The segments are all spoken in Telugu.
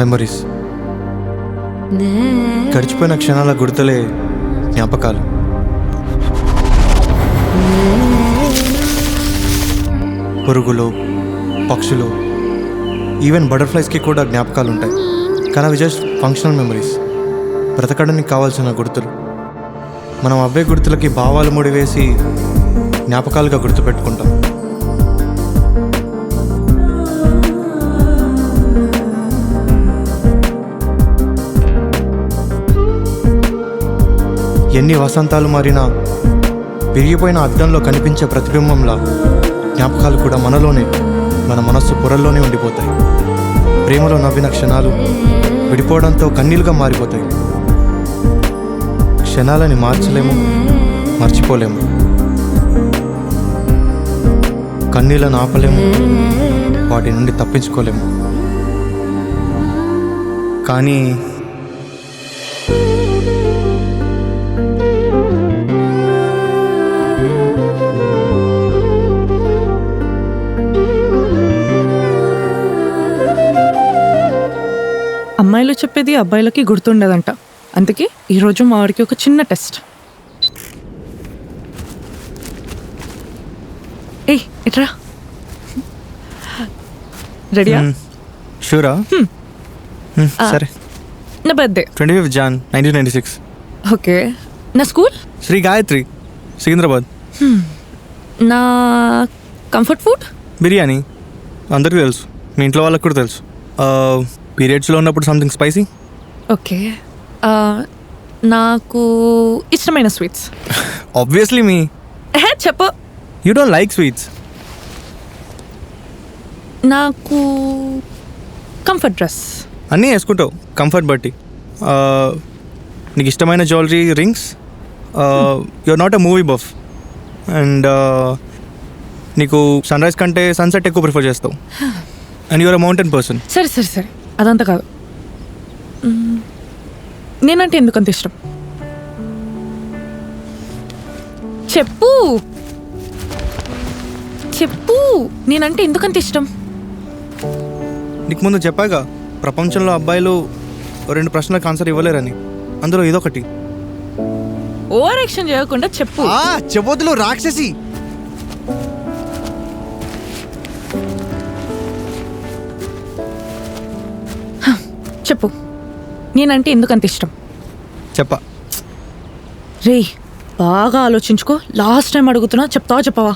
మెమరీస్, గడిచిపోయిన క్షణాల గుర్తులే జ్ఞాపకాలు. పురుగులు, పక్షులు, ఈవెన్ బటర్ఫ్లైస్కి కూడా జ్ఞాపకాలు ఉంటాయి. కానీ అవి జస్ట్ ఫంక్షనల్ మెమరీస్, బ్రతకడానికి కావాల్సిన గుర్తులు. మనం అవే గుర్తులకి భావాలు ముడివేసి జ్ఞాపకాలుగా గుర్తుపెట్టుకుంటాం. ఎన్ని వసంతాలు మారినా విరిగిపోయిన అద్దంలో కనిపించే ప్రతిబింబంలా జ్ఞాపకాలు కూడా మనలోనే, మన మనస్సు పొరల్లోనే ఉండిపోతాయి. ప్రేమలో నవ్విన క్షణాలు విడిపోవడంతో కన్నీలుగా మారిపోతాయి. క్షణాలని మార్చలేము, మర్చిపోలేము. కన్నీళ్ళను ఆపలేము, వాటి నుండి తప్పించుకోలేము. కానీ అమ్మాయిలు చెప్పేది అబ్బాయిలకి గుర్తుండదంట. అందుకే ఈరోజు మా వాడికి ఒక చిన్న టెస్ట్. ఏయ్ ఇట్రా, రెడీయా? షూరా? సరే. నా బర్త్డే 25 Jan 1996. ఓకే. నా స్కూల్ శ్రీ గాయత్రి, సికింద్రాబాద్. నా కంఫర్ట్ ఫుడ్ బిర్యానీ. అందరికీ తెలుసు, మీ ఇంట్లో వాళ్ళకి కూడా తెలుసు. పీరియడ్స్లో ఉన్నప్పుడు సంథింగ్ స్పైసీ. ఓకే. నాకు ఇష్టమైన స్వీట్స్ ఆబ్వియస్లీ మీ. చెప్పు. You don't like sweets. నాకు కంఫర్ట్ డ్రెస్. అన్నీ వేసుకుంటావు కంఫర్ట్ బట్టి. నీకు ఇష్టమైన jewellery, rings. You're not a movie buff. And నీకు సన్ రైజ్ కంటే సన్సెట్ ఎక్కువ ప్రిఫర్ చేస్తావు. And you're a mountain person. సరే సరే సరే, అదంతా కాదు. నేనంటే ఎందుకంత ఇష్టం చెప్పు చెప్పు. నేనంటే ఎందుకంత ఇష్టం? నీకు ముందు చెప్పాగా, ప్రపంచంలో అబ్బాయిలు 2 ప్రశ్నలకు ఆన్సర్ ఇవ్వలేరని. అందులో ఇదొకటి. ఓవర్ యాక్షన్ చేయకుండా చెప్పు. చెప్పొద్దులు రాక్షసి. చెప్పు, నేనంటే ఎందుకంత ఇష్టం? చెప్ప. రే బాగా ఆలోచించుకో. లాస్ట్ టైం అడుగుతున్నా, చెప్తావా చెప్పవా?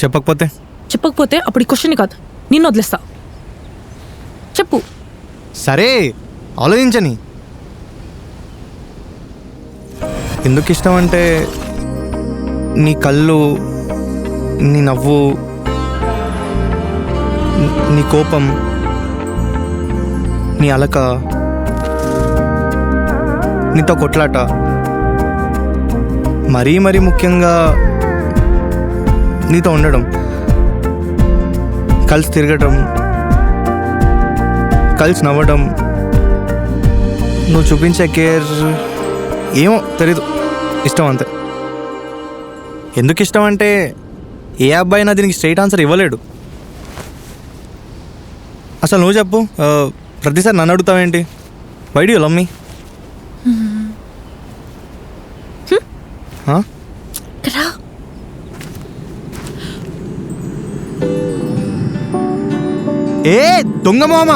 చెప్పకపోతే అప్పుడు ఈ క్వశ్చన్ కాదు, నిన్ను వదిలేస్తా. చెప్పు. సరే ఆలోచించని. ఎందుకు ఇష్టం అంటే, నీ కళ్ళు, నీ నవ్వు, నీ కోపం, నీ అలక, నీతో కొట్లాట, మరీ మరీ ముఖ్యంగా నీతో ఉండడం, కలిసి తిరగడం, కలిసి నవ్వడం, నువ్వు చూపించే కేర్, ఏమో తెలీదు, ఇష్టం అంతే. ఎందుకు ఇష్టం అంటే, ఏ అబ్బాయి అయినా దీనికి స్ట్రైట్ ఆన్సర్ ఇవ్వలేడు. అసలు నువ్వు చెప్పు. ప్రతిసారి నన్ను అడుగుతావేంటి? Why do you love me? ఏ దొంగ మామ.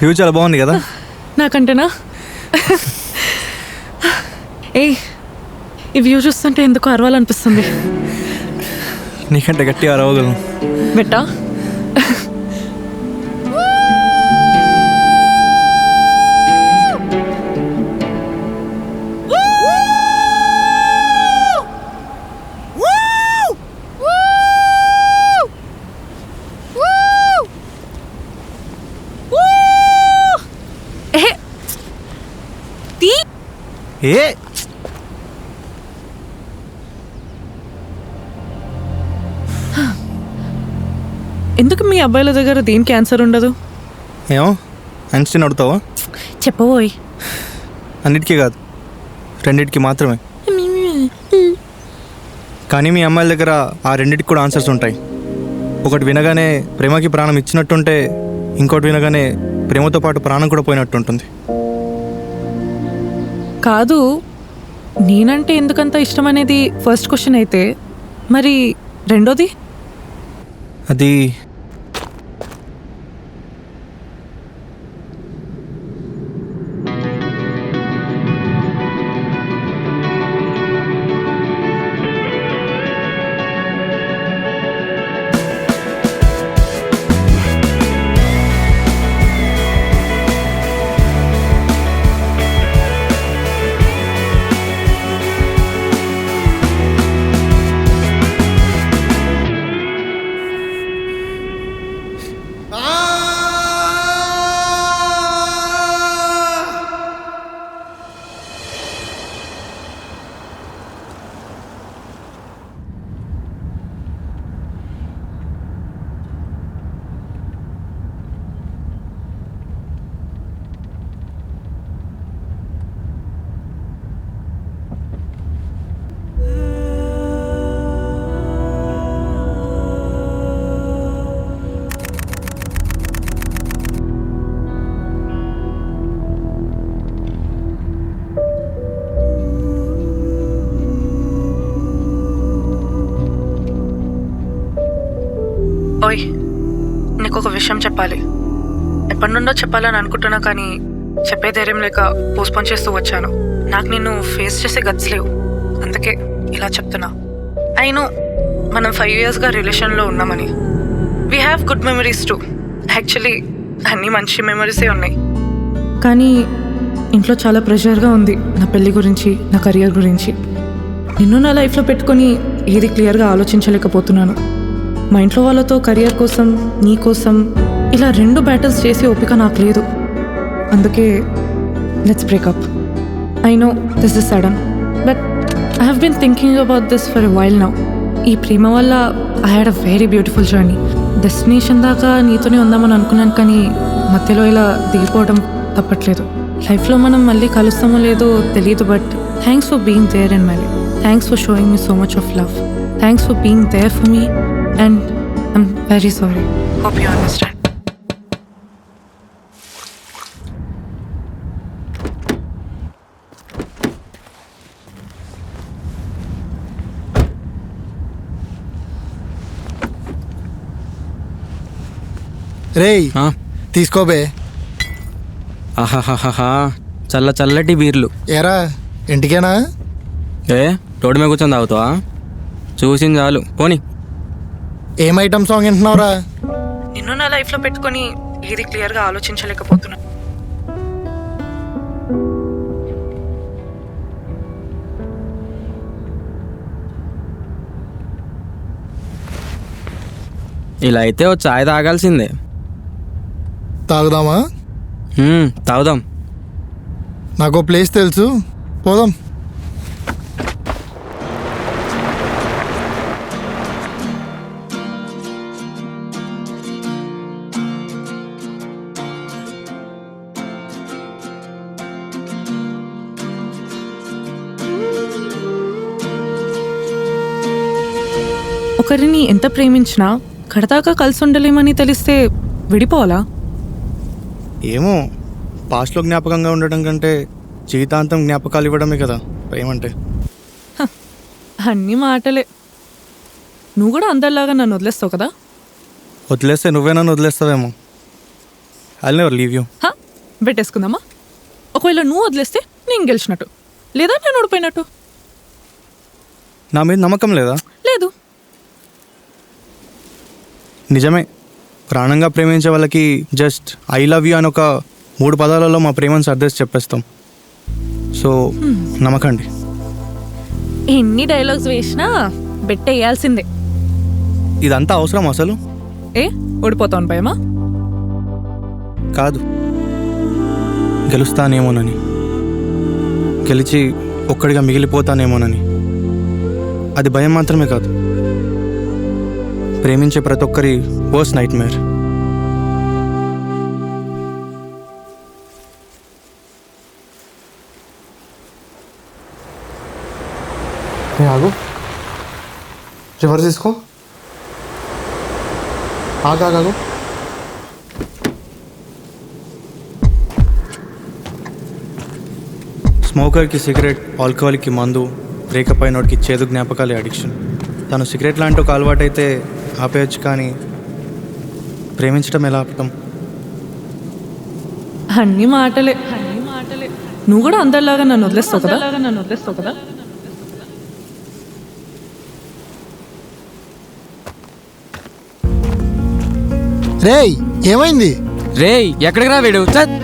వ్యూ చాలా బాగుంది కదా? నాకంటేనా? ఏ ఈ వ్యూ చూస్తుంటే ఎందుకు అరవాలనిపిస్తుంది. నీకంటే గట్టిగా అరవగలను బెట్టా. ఏ ఎందుకు మీ అబ్బాయిల దగ్గర దేనికి ఆన్సర్ ఉండదు? ఏమో ఐన్స్టీన్ అడుగుతావా? చెప్పబోయ్. అన్నిటికీ కాదు, రెండింటికి మాత్రమే. కానీ మీ అమ్మాయిల దగ్గర ఆ రెండింటికి కూడా ఆన్సర్స్ ఉంటాయి. ఒకటి వినగానే ప్రేమకి ప్రాణం ఇచ్చినట్టుంటే, ఇంకోటి వినగానే ప్రేమతో పాటు ప్రాణం కూడా పోయినట్టు ఉంటుంది. కాదు, నేనంటే ఎందుకంత ఇష్టం అనేది ఫస్ట్ క్వశ్చన్ అయితే, మరి రెండోది? అది ఓయ్, నీకు ఒక విషయం చెప్పాలి. ఎప్పటి నుండో చెప్పాలని అనుకుంటున్నా, కానీ చెప్పే ధైర్యం లేక పోస్ట్పోన్ చేస్తూ వచ్చాను. నాకు నిన్ను ఫేస్ చేసే గట్స్ లేవు, అందుకే ఇలా చెప్తున్నా. అయినో మనం 5 yearsగా రిలేషన్లో ఉన్నామని. We have good memories to. Actually అన్నీ మంచి మెమరీసే ఉన్నాయి, కానీ ఇంట్లో చాలా ప్రెషర్గా ఉంది నా పెళ్ళి గురించి, నా కెరియర్ గురించి. నిన్ను నా లైఫ్లో పెట్టుకొని ఏది క్లియర్గా ఆలోచించలేకపోతున్నాను. మా ఇంట్లో వాళ్ళతో కెరియర్ కోసం, నీ కోసం ఇలా 2 బ్యాటిల్స్ చేసే ఓపిక నాకు లేదు. అందుకే let's break up. I know this is sudden, but I have been thinking about this for a while now. ఈ ప్రేమ వల్ల I had a very beautiful journey. Destination దాకా నీతోనే ఉందామని అనుకున్నాను, కానీ మధ్యలో ఇలా దిగిపోవడం తప్పట్లేదు. లైఫ్లో మనం మళ్ళీ కలుస్తామో లేదో తెలియదు, but thanks for being there in my life. Thanks for showing me so much of love. Thanks for being there for me, and I'm very sorry. Hope you understand. రేయ్ తీసుకోబే. ఆహాహాహా, చల్లటి బీర్లు. ఏరా ఇంటికేనా? ఏ రోడ్డు మీద కూర్చొని తాగుతావా? చూసింది చాలు, పోనీ. ఏం ఐటమ్ సాంగ్ వింటున్నావురా? నిన్ను నా లైఫ్లో పెట్టుకొని ఏది క్లియర్గా ఆలోచించలేకపోతున్నా. ఇలా అయితే ఓ చాయ్ తాగాల్సిందే. తాగుదామా? తాగుదాం. నాకు ప్లేస్ తెలుసు, పోదాం. ఒకరిని ఎంత ప్రేమించినా కడదాకా కలిసి ఉండలేమని తెలిస్తే విడిపోవాలా? ఏమో, పాస్ట్లో జ్ఞాపకంగా ఉండటం కంటే జీవితాంతం జ్ఞాపకాలు ఇవ్వడమే కదా ప్రేమంటే. అన్నీ మాటలే. నువ్వు కూడా అందరిలాగా నన్ను వదిలేస్తావు కదా? వదిలేస్తే నువ్వే నన్ను వదిలేస్తావేమో. I never leave you. పెట్టేసుకుందామా? ఒకవేళ నువ్వు వదిలేస్తే నేను గెలిచినట్టు, లేదా నేను ఓడిపోయినట్టు. నా మీద నమ్మకం లేదా? లేదు. నిజమే, ప్రాణంగా ప్రేమించే వాళ్ళకి జస్ట్ ఐ లవ్ యూ అని ఒక 3 పదాలలో మా ప్రేమను సర్దేసి చెప్పేస్తాం. సో నమ్మకండి. ఎన్ని డైలాగ్స్ వేసినా బెట్ వేయాల్సిందే. ఇదంతా అవసరం అసలు? ఏ ఓడిపోతాను భయమా? కాదు, గెలుస్తానేమోనని. గెలిచి ఒక్కడిగా మిగిలిపోతానేమోనని. అది భయం మాత్రమే కాదు, ప్రేమించే ప్రతి ఒక్కరి వర్స్ట్ నైట్ మేర్. ఆగు, రివర్స్ తీసుకో. ఆగాగు. స్మోకర్కి సిగరెట్, ఆల్కహాల్కి మందు, బ్రేకప్ అయినోడికి చేదు జ్ఞాపకాలే అడిక్షన్. తను సిగరెట్ లాంటి ఒక అలవాటైతే ఆపేయచ్చు, కానీ ప్రేమించడం ఎలా ఆపటం? అన్ని మాటలే. నువ్వు కూడా అందరిలాగా నన్ను వదిలేస్తావు కదా. రేయ్, ఏమైంది? రేయ్ ఎక్కడికి రా వీడు? చత్.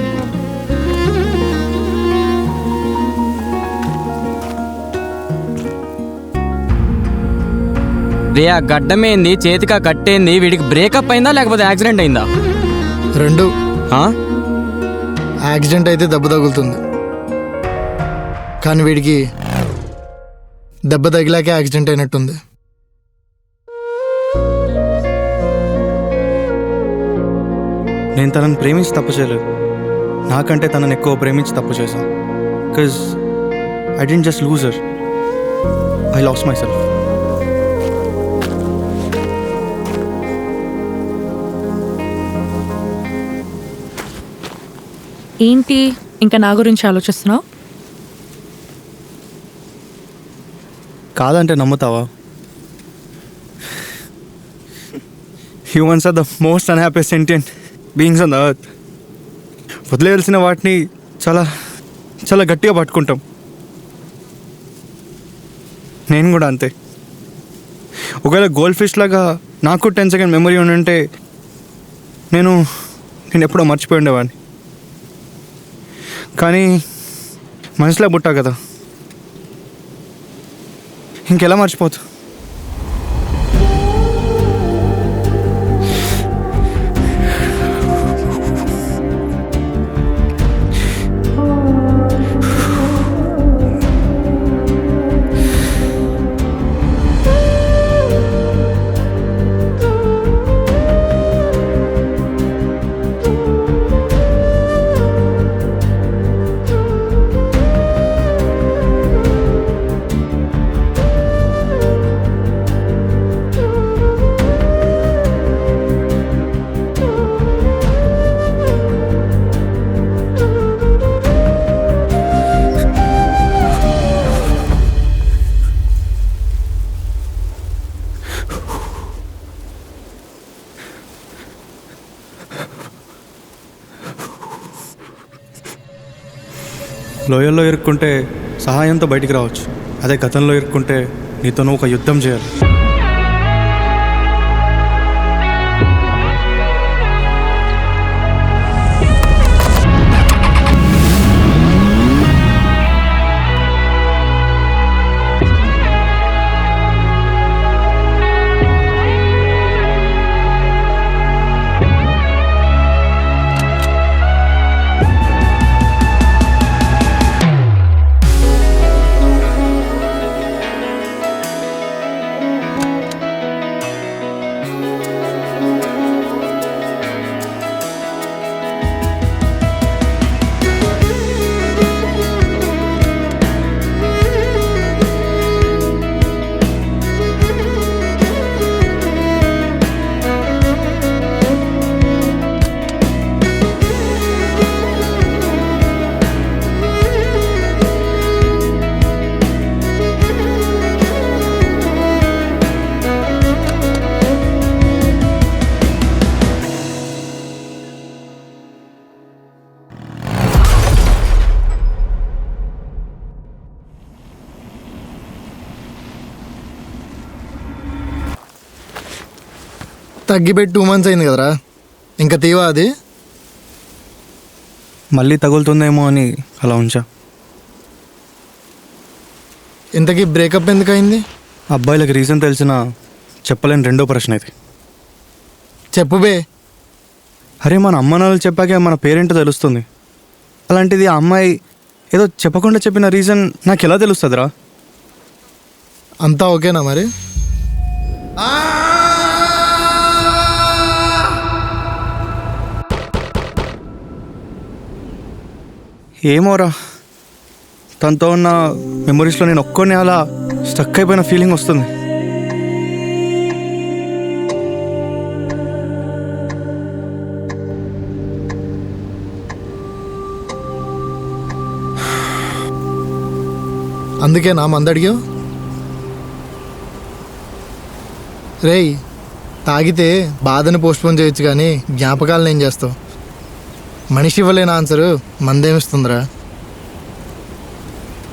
రే ఆ గడ్డమేంది, చేతికి కట్టేంది? వీడికి బ్రేకప్ అయిందా లేకపోతే యాక్సిడెంట్ అయిందా? రెండు. ఆ? యాక్సిడెంట్ అయితే దెబ్బ తగులుతుంది, కానీ వీడికి దెబ్బ తగిలాకే యాక్సిడెంట్ అయినట్టుంది. నేను తనని ప్రేమించి తప్పు చేయలేదు, నాకంటే తనని ఎక్కువ ప్రేమించి తప్పు చేశాను. Because I didn't just lose her, I lost myself. ఏంటి ఇంకా నా గురించి ఆలోచిస్తున్నావు? కాదంటే నమ్ముతావా? Humans are the most unhappiest sentient beings on the earth. వదిలేయాల్సిన వాటిని చాలా చాలా గట్టిగా పట్టుకుంటాం. నేను కూడా అంతే. ఒకవేళ గోల్డ్ ఫిష్ లాగా నాకు 10 సెకండ్ మెమరీ ఉండుంటే నేను ఎప్పుడో మర్చిపోయి ఉండేవాడిని. కానీ మనసులో పుట్టా కదా, ఇంకెలా మర్చిపోతు? లోయల్లో ఇరుక్కుంటే సహాయంతో బయటికి రావచ్చు, అదే గతంలో ఇరుక్కుంటే నీతోనూ ఒక యుద్ధం చేయాలి. తగ్గిపెట్టి 2 months అయింది కదరా, ఇంకా తీవా అది? మళ్ళీ తగులుతుందేమో అని అలా ఉంచా. ఇంతకీ బ్రేకప్ ఎందుకు అయింది? అబ్బాయిలకు రీజన్ తెలిసినా చెప్పలేని రెండో ప్రశ్న ఇది. చెప్పు బే. అరే మన అమ్మ నాన్నలు చెప్పాకే మన పేరెంట్ తెలుస్తుంది. అలాంటిది ఆ అమ్మాయి ఏదో చెప్పకుండా చెప్పిన రీజన్ నాకు ఎలా తెలుస్తుందిరా? అంతా ఓకేనా మరి? ఏమోరా, తనతో ఉన్న మెమొరీస్లో నేను ఒక్కొన్ని అలా స్టక్ అయిపోయిన ఫీలింగ్ వస్తుంది. అందుకే నా మంది అడిగావు? రేయ్, తాగితే బాధని పోస్ట్పోన్ చేయొచ్చు కానీ జ్ఞాపకాలను ఏం చేస్తావు? మనిషి ఇవ్వలేని ఆన్సరు మందేమిస్తుందిరా?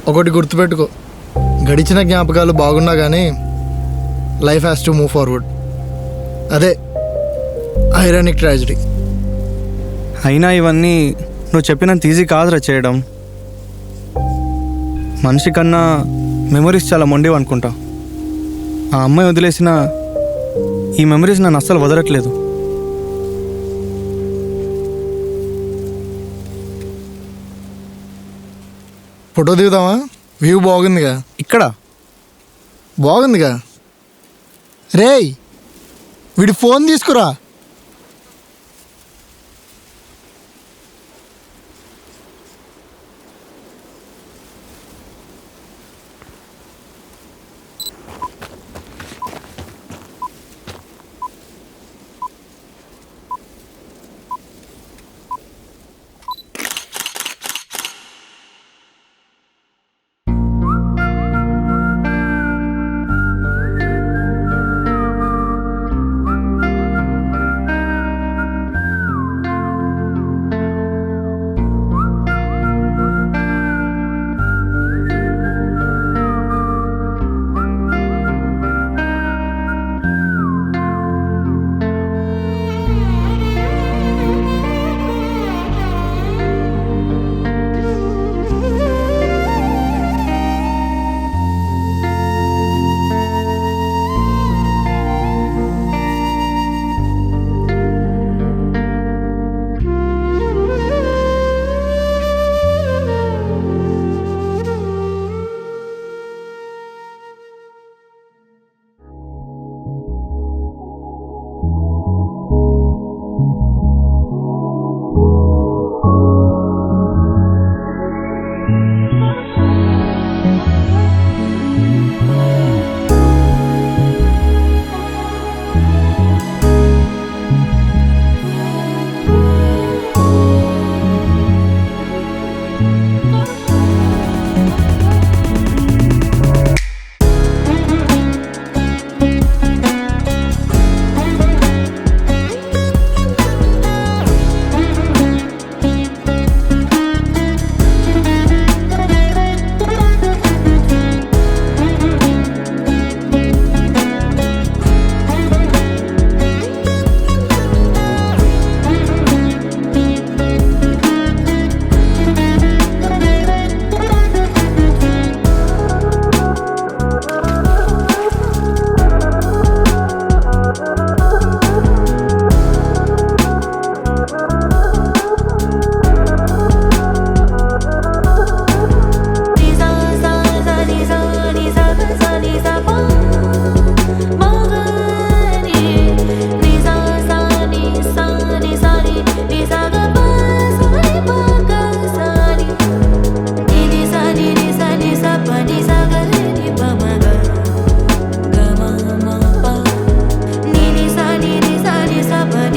ఒకటి గుర్తుపెట్టుకో, గడిచిన జ్ఞాపకాలు బాగున్నా కానీ life has to move forward. అదే ఐరానిక్ ట్రాజడీ. అయినా ఇవన్నీ నువ్వు చెప్పినంత ఈజీ కాదురా చేయడం. మనిషి కన్నా మెమరీస్ చాలా మొండివి అనుకుంటా. ఆ అమ్మాయి వదిలేసిన ఈ మెమరీస్ నన్ను అస్సలు వదలట్లేదు. ఫోటో దిగుదామా? వ్యూ బాగుందిగా. ఇక్కడ బాగుందిగా. రేయ్, వీడి ఫోన్ తీసుకురా.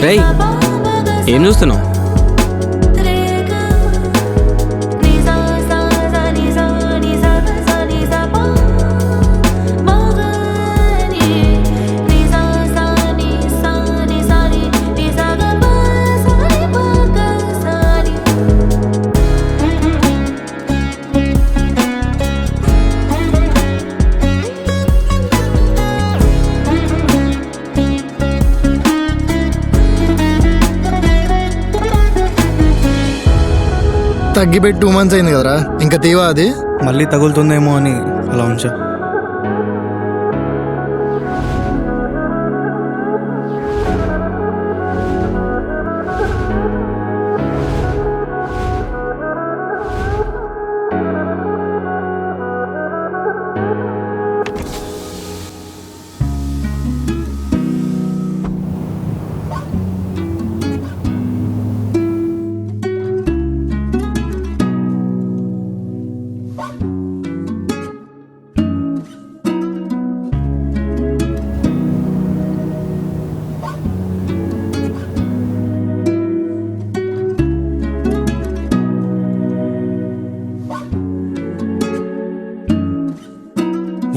రేయ్, ఏం చూస్తున్నావు? తగ్గిపెట్టి 2 months అయింది కదరా, ఇంకా తీవా అది? మళ్ళీ తగులుతుందేమో అని అలా ఉంచా.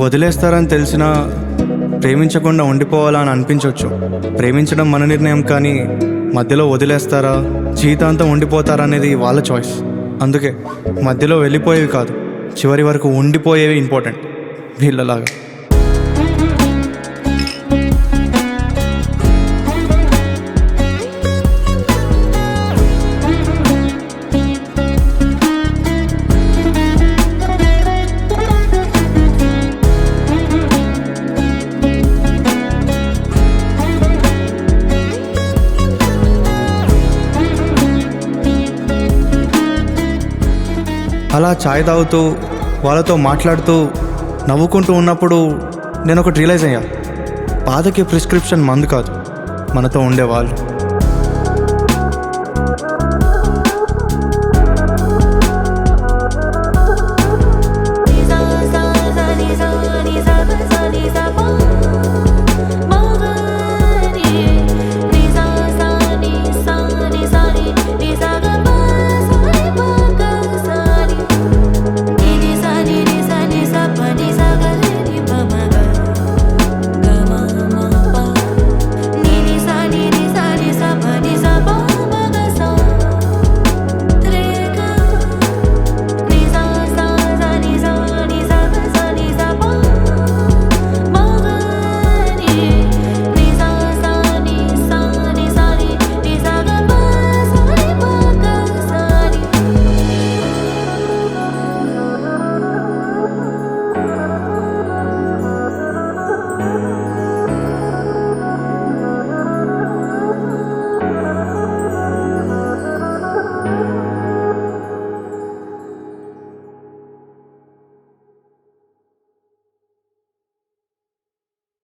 వదిలేస్తారని తెలిసినా ప్రేమించకుండా ఉండిపోవాలా అని అనిపించవచ్చు. ప్రేమించడం మన నిర్ణయం, కానీ మధ్యలో వదిలేస్తారా జీవితాంతం ఉండిపోతారా అనేది వాళ్ళ చాయిస్. అందుకే మధ్యలో వెళ్ళిపోయేవి కాదు, చివరి వరకు ఉండిపోయేవి ఇంపార్టెంట్ వీళ్ళలాగా. అలా ఛాయ్ తాగుతూ వాళ్ళతో మాట్లాడుతూ నవ్వుకుంటూ ఉన్నప్పుడు నేను ఒకటి రియలైజ్ అయ్యా, బాధకి ప్రిస్క్రిప్షన్ మందు కాదు, మనతో ఉండేవాళ్ళు.